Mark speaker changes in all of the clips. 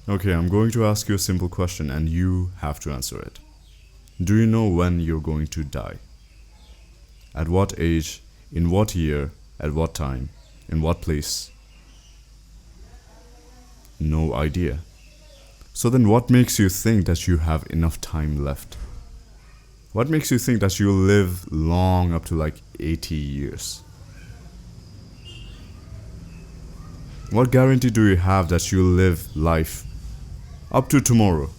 Speaker 1: Okay, I'm going to ask you a simple question and you have to answer it. Do you know when you're going to die? At what age? In what year? At what time? In what place? No idea. So then what makes you think that you have enough time left? What makes you think that you'll live long up to like 80 years? What guarantee do you have that you'll live life up to tomorrow?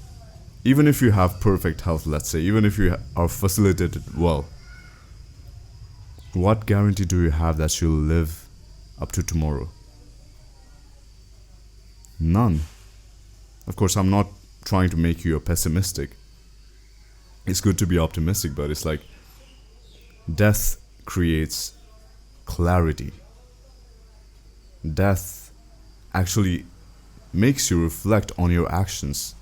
Speaker 1: Even if you have perfect health, let's say, even if you are facilitated well, what guarantee do you have that you'll live up to tomorrow? None. Of course, I'm not trying to make you a pessimistic. It's good to be optimistic, but it's like death creates clarity. Death actually makes you reflect on your actions.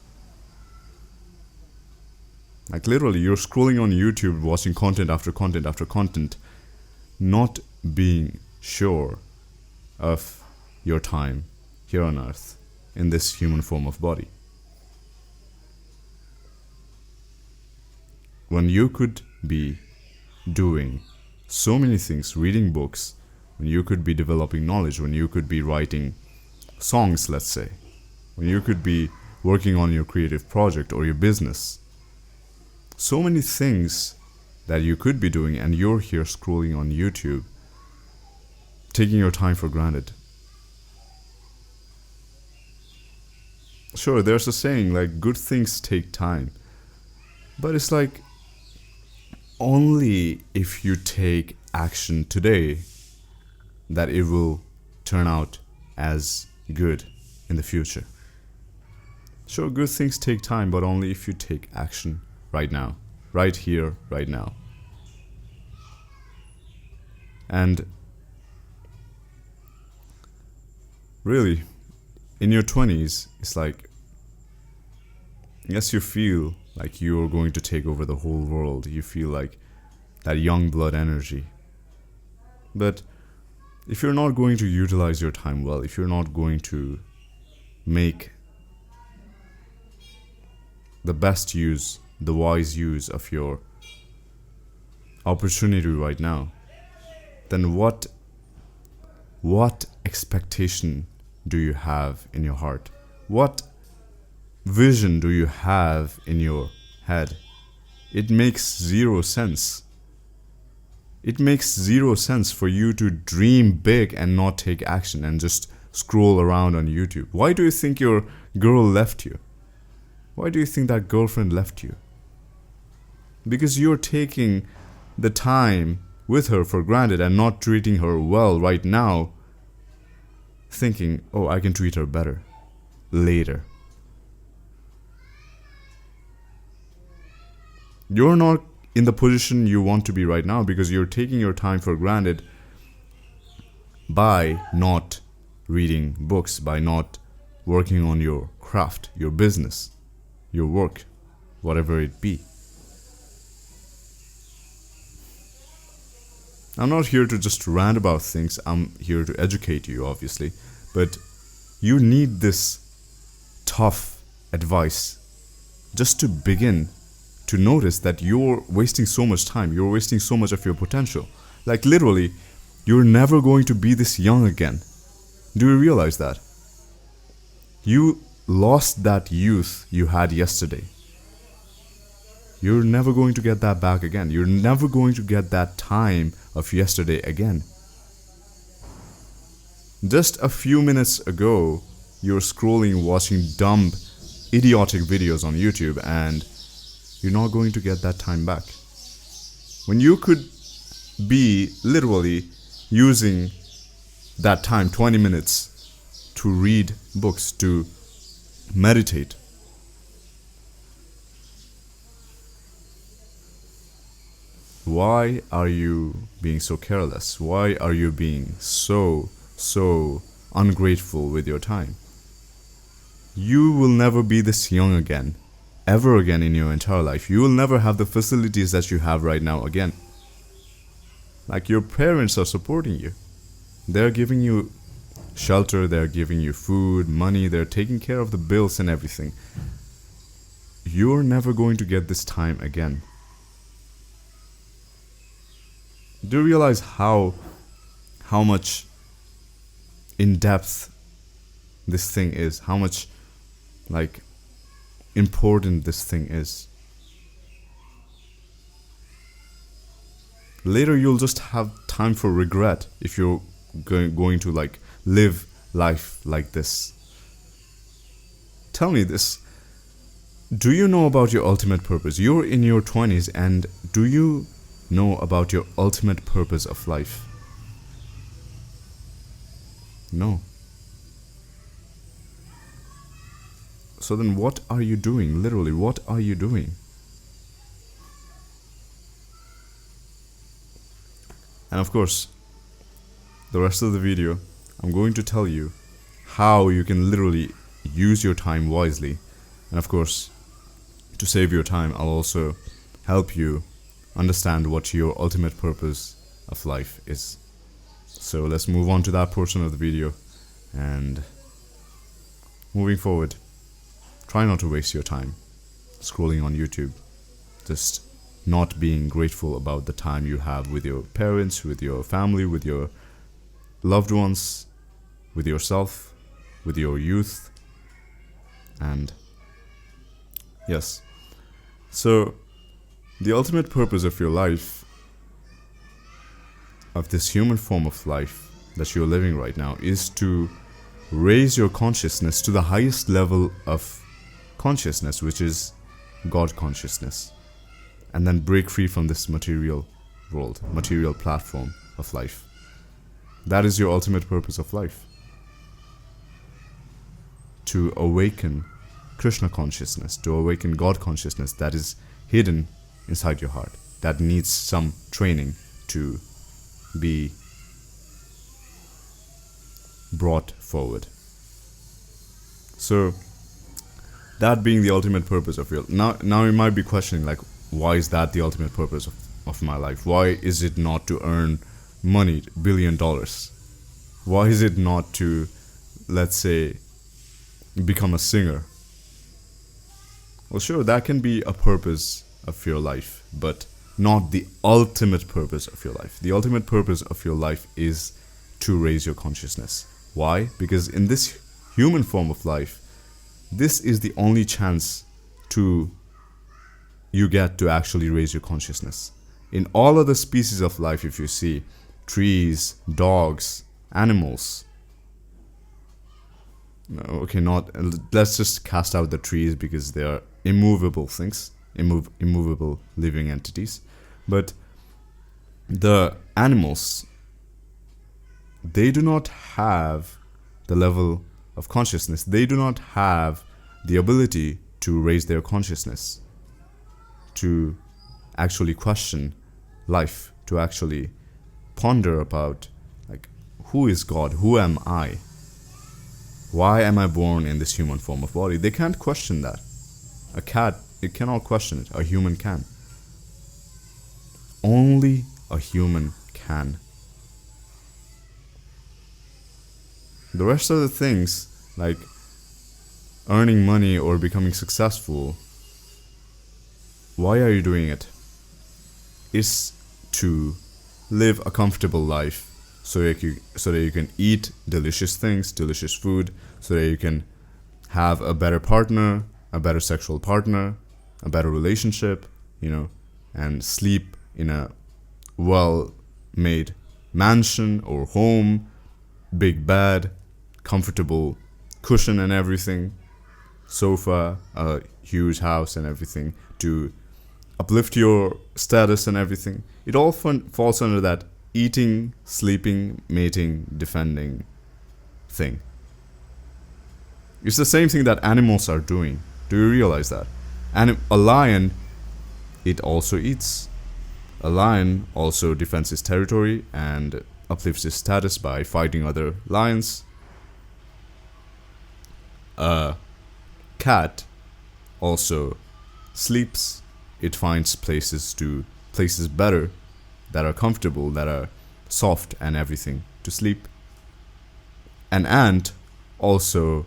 Speaker 1: Like literally, you're scrolling on YouTube, watching content after content after content, not being sure of your time here on earth in this human form of body. When you could be doing so many things, reading books, when you could be developing knowledge, when you could be writing songs, let's say, when you could be working on your creative project or your business. So many things that you could be doing, and you're here scrolling on YouTube, taking your time for granted. Sure, there's a saying like good things take time, but it's like only if you take action today that it will turn out as good in the future. Sure, good things take time, but only if you take action right now, right here, right now. And really, in your 20s, it's like, yes, you feel like you're going to take over the whole world. You feel like that young blood energy. But if you're not going to utilize your time well, if you're not going to make the best use, the wise use of your opportunity right now, then what expectation do you have in your heart? What vision do you have in your head? It makes zero sense. It makes zero sense for you to dream big and not take action and just scroll around on YouTube. Why do you think your girl left you? Why do you think that girlfriend left you? Because you're taking the time with her for granted and not treating her well right now, thinking, oh, I can treat her better later. You're not in the position you want to be right now because you're taking your time for granted by not reading books, by not working on your craft, your business, your work, whatever it be. I'm not here to just rant about things. I'm here to educate you, obviously. But you need this tough advice just to begin to notice that you're wasting so much time. You're wasting so much of your potential. Like literally, you're never going to be this young again. Do you realize that? You lost that youth you had yesterday. You're never going to get that back again. You're never going to get that time of yesterday again. Just a few minutes ago, you're scrolling, watching dumb, idiotic videos on YouTube, and you're not going to get that time back. When you could be literally using that time, 20 minutes, to read books, to meditate. Why are you being so careless? Why are you being so ungrateful with your time? You will never be this young again, ever again in your entire life. You will never have the facilities that you have right now again. Like your parents are supporting you. They're giving you shelter, they're giving you food, money, they're taking care of the bills and everything. You're never going to get this time again. Do you realize how much in depth this thing is? How much like important this thing is? Later you'll just have time for regret if you're going to like live life like this. Tell me this. Do you know about your ultimate purpose? You're in your 20s, and do you know about your ultimate purpose of life? No. So then what are you doing? Literally, what are you doing? And of course, the rest of the video, I'm going to tell you how you can literally use your time wisely. And of course, to save your time, I'll also help you understand what your ultimate purpose of life is. So let's move on to that portion of the video. And moving forward, try not to waste your time scrolling on YouTube. Just not being grateful about the time you have with your parents, with your family, with your loved ones, with yourself, with your youth. And yes, so the ultimate purpose of your life, of this human form of life that you're living right now, is to raise your consciousness to the highest level of consciousness, which is God consciousness, and then break free from this material world, material platform of life. That is your ultimate purpose of life. To awaken Krishna consciousness, to awaken God consciousness that is hidden inside your heart, that needs some training to be brought forward. So that being the ultimate purpose of your now you might be questioning, like, why is that the ultimate purpose of my life? Why is it not to earn money, $1 billion? Why is it not to, let's say, become a singer? Well, sure, that can be a purpose of your life, but not the ultimate purpose of your life. The ultimate purpose of your life is to raise your consciousness. Why? Because in this human form of life, this is the only chance you get to actually raise your consciousness. In all other species of life, if you see trees, dogs, animals, okay, let's just cast out the trees because they are immovable things, immovable living entities. But the animals, they do not have the level of consciousness. They do not have the ability to raise their consciousness, to actually question life, to actually ponder about, like, who is God? Who am I? Why am I born in this human form of body? They can't question that. A cat, it cannot question it. A human can. Only a human can. The rest of the things, like earning money or becoming successful, why are you doing it? It's to live a comfortable life, so that you can eat delicious things, delicious food, so that you can have a better partner, a better sexual partner, a better relationship, and sleep in a well-made mansion or home, big bed, comfortable cushion and everything, sofa, a huge house and everything, to uplift your status and everything. It all falls under that eating, sleeping, mating, defending thing. It's the same thing that animals are doing. Do you realize that? And a lion, it also eats. A lion also defends his territory and uplifts his status by fighting other lions. A cat also sleeps. It finds places better, that are comfortable, that are soft and everything, to sleep. an ant also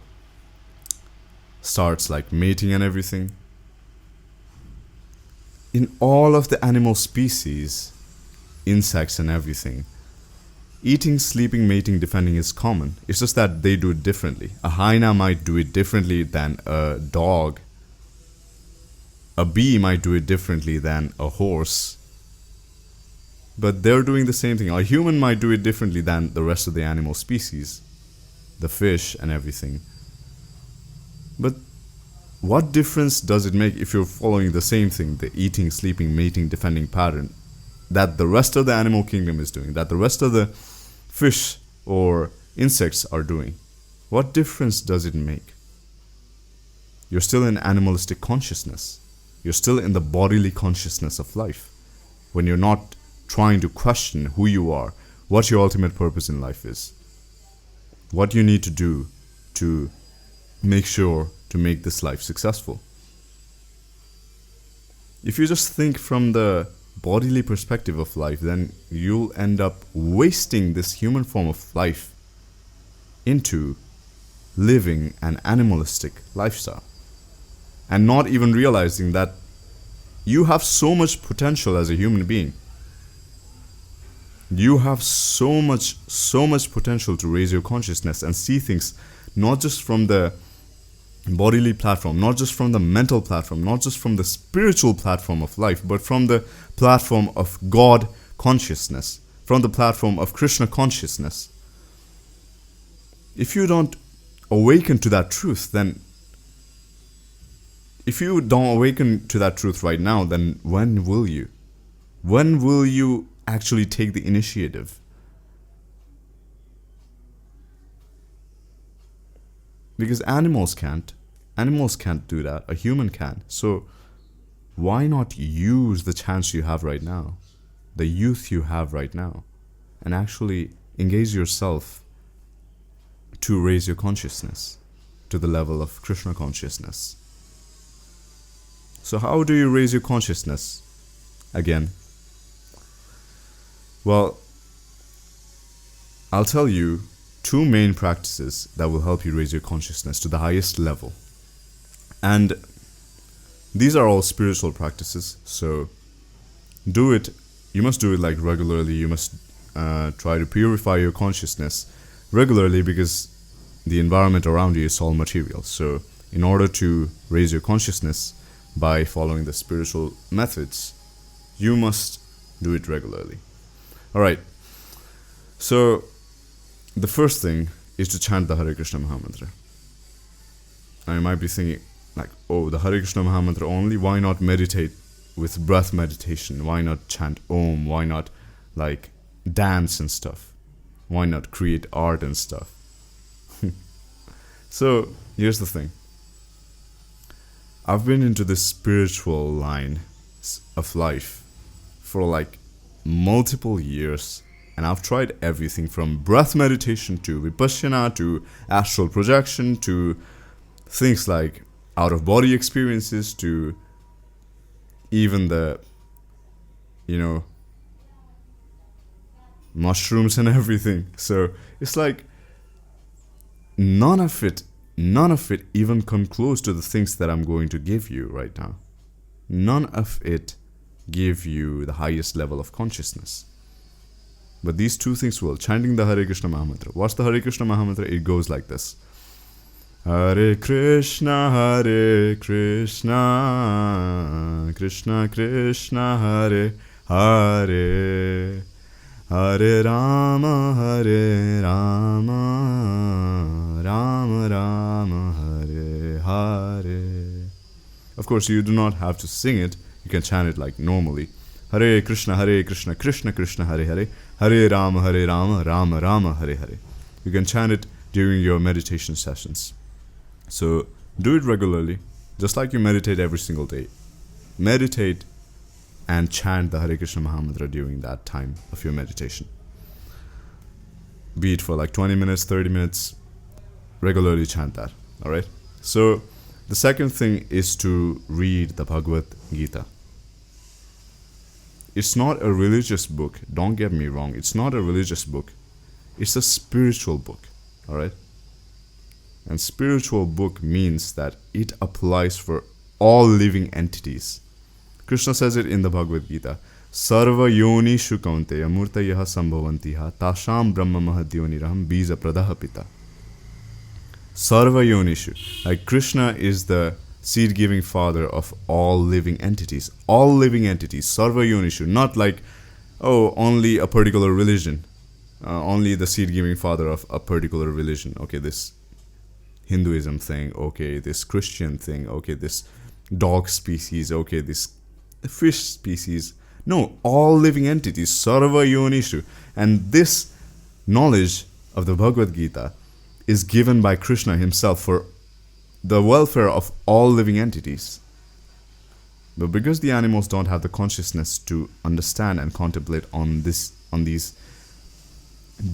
Speaker 1: starts like mating and everything. In all of the animal species, insects and everything, eating, sleeping, mating, defending is common. It's just that they do it differently. A hyena might do it differently than a dog. A bee might do it differently than a horse. But they're doing the same thing. A human might do it differently than the rest of the animal species, the fish and everything. But what difference does it make if you're following the same thing, the eating, sleeping, mating, defending pattern that the rest of the animal kingdom is doing, that the rest of the fish or insects are doing? What difference does it make? You're still in animalistic consciousness. You're still in the bodily consciousness of life. When you're not trying to question who you are, what your ultimate purpose in life is, what you need to do to make sure to make this life successful. If you just think from the bodily perspective of life, then you'll end up wasting this human form of life into living an animalistic lifestyle and not even realizing that you have so much potential as a human being. You have so much potential to raise your consciousness and see things not just from the bodily platform, not just from the mental platform, not just from the spiritual platform of life, but from the platform of God consciousness, from the platform of Krishna consciousness. If you don't awaken to that truth, then if you don't awaken to that truth right now, then when will you? When will you actually take the initiative? Because animals can't. Animals can't do that. A human can. So why not use the chance you have right now, the youth you have right now, and actually engage yourself to raise your consciousness to the level of Krishna consciousness? So how do you raise your consciousness? Again, well, I'll tell you two main practices that will help you raise your consciousness to the highest level. And these are all spiritual practices, so do it. You must do it like regularly. You must try to purify your consciousness regularly, because the environment around you is all material. So in order to raise your consciousness by following the spiritual methods, you must do it regularly. Alright, so the first thing is to chant the Hare Krishna Mahamantra. Now you might be thinking, like, oh, the Hare Krishna Mahamantra only? Why not meditate with breath meditation? Why not chant Om? Why not, like, dance and stuff? Why not create art and stuff? So, here's the thing. I've been into this spiritual line of life for like multiple years, and I've tried everything from breath meditation to vipassana to astral projection to things like out-of-body experiences to even the, mushrooms and everything. So it's like none of it even come close to the things that I'm going to give you right now. None of it give you the highest level of consciousness. But these two things will. Chanting the Hare Krishna Mahamantra. What's the Hare Krishna Mahamantra? It goes like this. Hare Krishna, Krishna Krishna, Hare Hare, Hare Rama, Rama Rama, Hare Hare. Of course, you do not have to sing it. You can chant it like normally. Hare Krishna, Krishna Krishna, Hare Hare, Hare Rama, Rama Rama, Hare Hare. You can chant it during your meditation sessions. So do it regularly, just like you meditate every single day. Meditate and chant the Hare Krishna Mahamantra during that time of your meditation. Be it for like 20 minutes, 30 minutes, regularly chant that. Alright? So the second thing is to read the Bhagavad Gita. It's not a religious book, don't get me wrong. It's not a religious book. It's a spiritual book. Alright? And spiritual book means that it applies for all living entities. Krishna says it in the Bhagavad Gita. Sarva yonishu kaunteya murtayaha sambhavantiha tasham brahma mahadyoniraham bija pradaha pita. Sarva yonishu. Like Krishna is the seed-giving father of all living entities. All living entities. Sarva yonishu. Not like, oh, only a particular religion. Only the seed-giving father of a particular religion. Okay, this Hinduism thing. Okay, this Christian thing. Okay, this dog species. Okay, this fish species. No, all living entities. Sarva yonishu. And this knowledge of the Bhagavad Gita is given by Krishna himself for the welfare of all living entities. But because the animals don't have the consciousness to understand and contemplate on these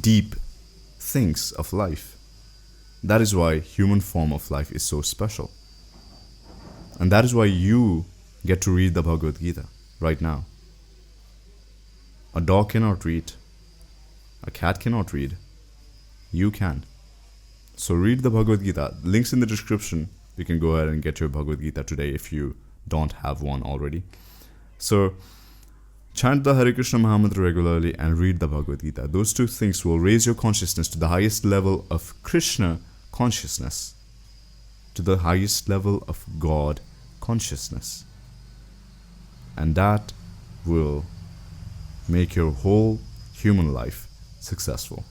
Speaker 1: deep things of life, that is why human form of life is so special. And that is why you get to read the Bhagavad Gita right now. A dog cannot read. A cat cannot read. You can. So read the Bhagavad Gita. Links in the description. You can go ahead and get your Bhagavad Gita today if you don't have one already. So chant the Hare Krishna Mahamantra regularly and read the Bhagavad Gita. Those two things will raise your consciousness to the highest level of Krishna consciousness, to the highest level of God consciousness. And that will make your whole human life successful.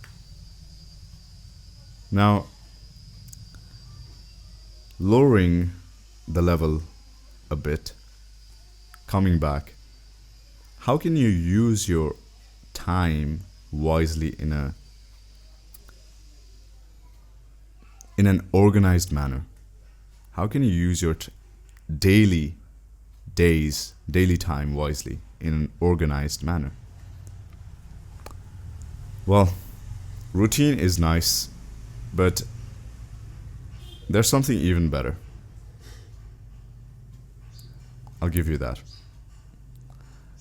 Speaker 1: Now, lowering the level a bit, coming back, how can you use your time wisely in an organized manner? How can you use your daily time wisely in an organized manner? Well, routine is nice, but there's something even better. I'll give you that.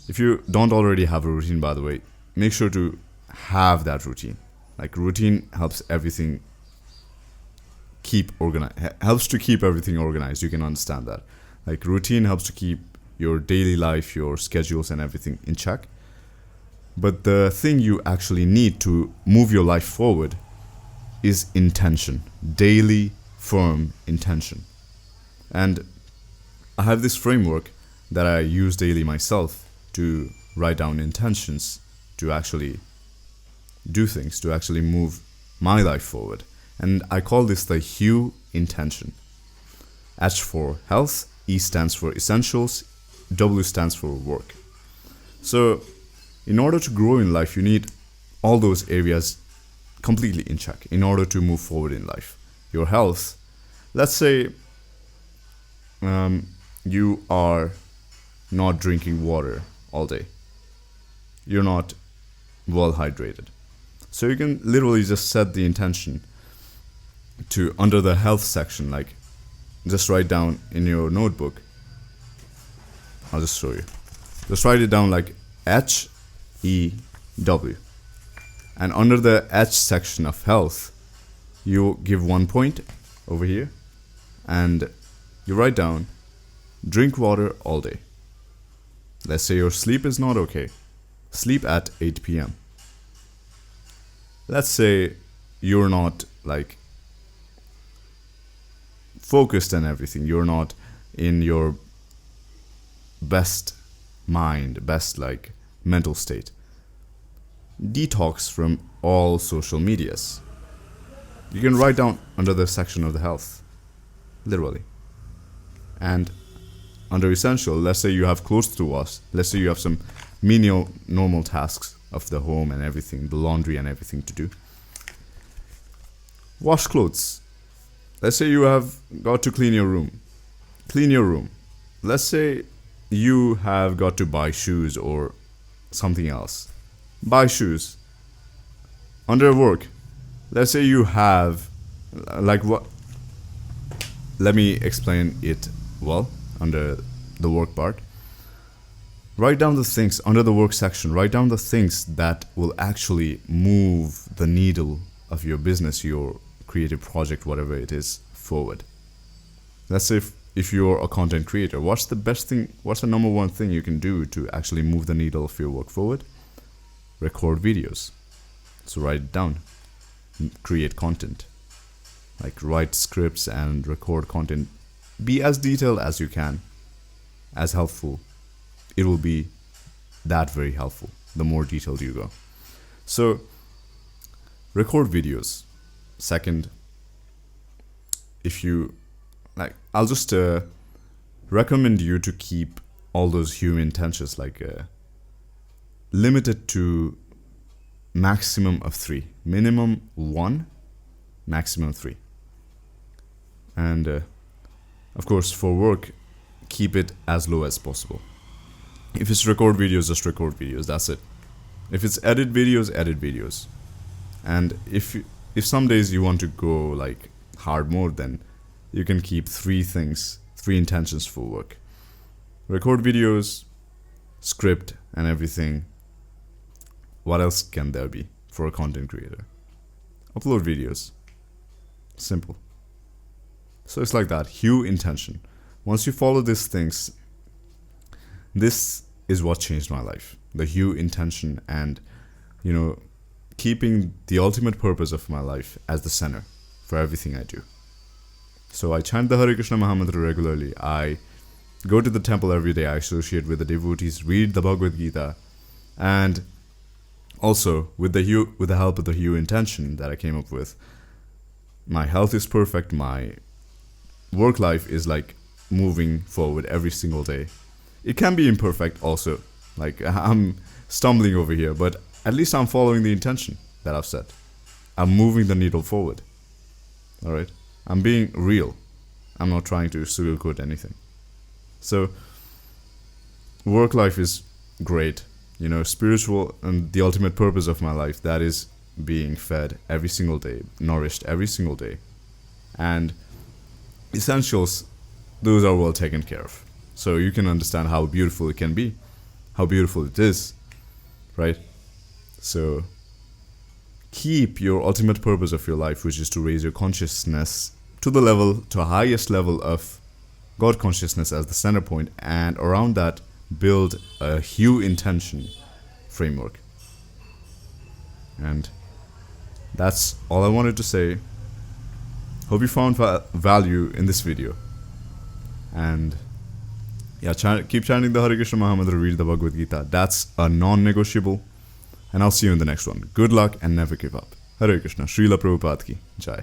Speaker 1: If you don't already have a routine, by the way, make sure to have that routine. Like, routine helps everything helps to keep everything organized. You can understand that. Like, routine helps to keep your daily life, your schedules and everything in check. But the thing you actually need to move your life forward is intention. Daily, firm intention. And I have this framework that I use daily myself to write down intentions, to actually do things, to actually move my life forward. And I call this the HUE intention. H for health, E stands for essentials, W stands for work. So in order to grow in life, you need all those areas completely in check in order to move forward in life. Your health, let's say you are not drinking water all day. You're not well hydrated. So you can literally just set the intention to, under the health section, like just write down in your notebook. I'll just show you. Just write it down like HEW. And under the H section of health, you give 1 point over here. And you write down, drink water all day. Let's say your sleep is not okay. Sleep at 8 p.m. Let's say you're not like focused and everything. You're not in your best mind, best like mental state. Detox from all social medias. You can write down under the section of the health, literally. And under essential, let's say you have clothes to wash. Let's say you have some menial, normal tasks of the home and everything, the laundry and everything to do. Wash clothes. Let's say you have got to clean your room. Clean your room. Let's say you have got to buy shoes or something else. Buy shoes. Under work, let's say you have, like what? Let me explain it well under the work part. Write down the things under the work section. Write down the things that will actually move the needle of your business, your creative project, whatever it is, forward. Let's say if you're a content creator, what's the number one thing you can do to actually move the needle of your work forward? Record videos. So write it down. Create content. Like write scripts and record content. Be as detailed as you can, as helpful. It will be that very helpful the more detailed you go. So record videos. Second, if you like, I'll just recommend you to keep all those human intentions limited to maximum of 3, minimum 1, maximum 3. And of course, for work, keep it as low as possible. If it's record videos, just record videos. That's it. If it's edit videos, edit videos. And if some days you want to go like hard mode, then you can keep 3 intentions for work. Record videos, script, and everything. What else can there be for a content creator? Upload videos. Simple. So it's like that. Hue intention. Once you follow these things, this is what changed my life. The hue intention and, keeping the ultimate purpose of my life as the center for everything I do. So I chant the Hare Krishna Mahamantra regularly. I go to the temple every day. I associate with the devotees, read the Bhagavad Gita, and also with the help of the hue intention that I came up with, my health is perfect. My work life is like moving forward every single day. It can be imperfect also. Like I'm stumbling over here, but at least I'm following the intention that I've set. I'm moving the needle forward. All right. I'm being real. I'm not trying to sugarcoat anything. So work life is great. Spiritual and the ultimate purpose of my life, that is being fed every single day, nourished every single day. And essentials, those are well taken care of. So you can understand how beautiful it can be, how beautiful it is, right? So keep your ultimate purpose of your life, which is to raise your consciousness to a highest level of God consciousness as the center point, and around that build a hue intention framework. And that's all I wanted to say. Hope you found value in this video. And yeah, keep chanting the Hare Krishna Mahamantra, read the Bhagavad Gita. That's a non-negotiable. And I'll see you in the next one. Good luck and never give up. Hare Krishna. Srila Prabhupada ki Jai.